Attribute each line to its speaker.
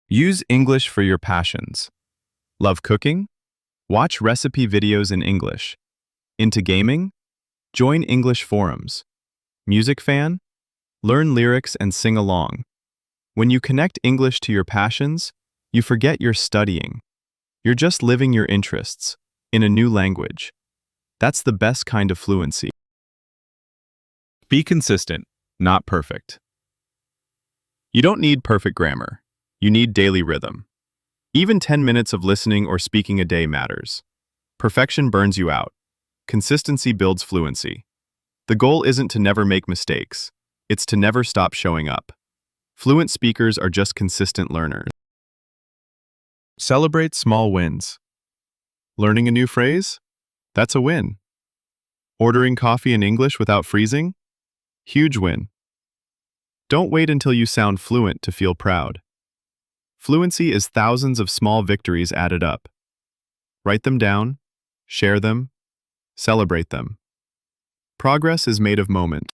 Speaker 1: Use English for your passions. Love cooking? Watch recipe videos in English. Into gaming? Join English forums. Music fan? Learn lyrics and sing along. When you connect English to your passions, you forget you're studying. You're just living your interests in a new language. That's the best kind of fluency. Be consistent, not perfect. You don't need perfect grammar. You need daily rhythm. Even 10 minutes of listening or speaking a day matters. Perfection burns you out. Consistency builds fluency. The goal isn't to never make mistakes. It's to never stop showing up. Fluent speakers are just consistent learners. Celebrate small wins. Learning a new phrase? That's a win. Ordering coffee in English without freezing? Huge win. Don't wait until you sound fluent to feel proud. Fluency is thousands of small victories added up. Write them down, share them, celebrate them. Progress is made of moments.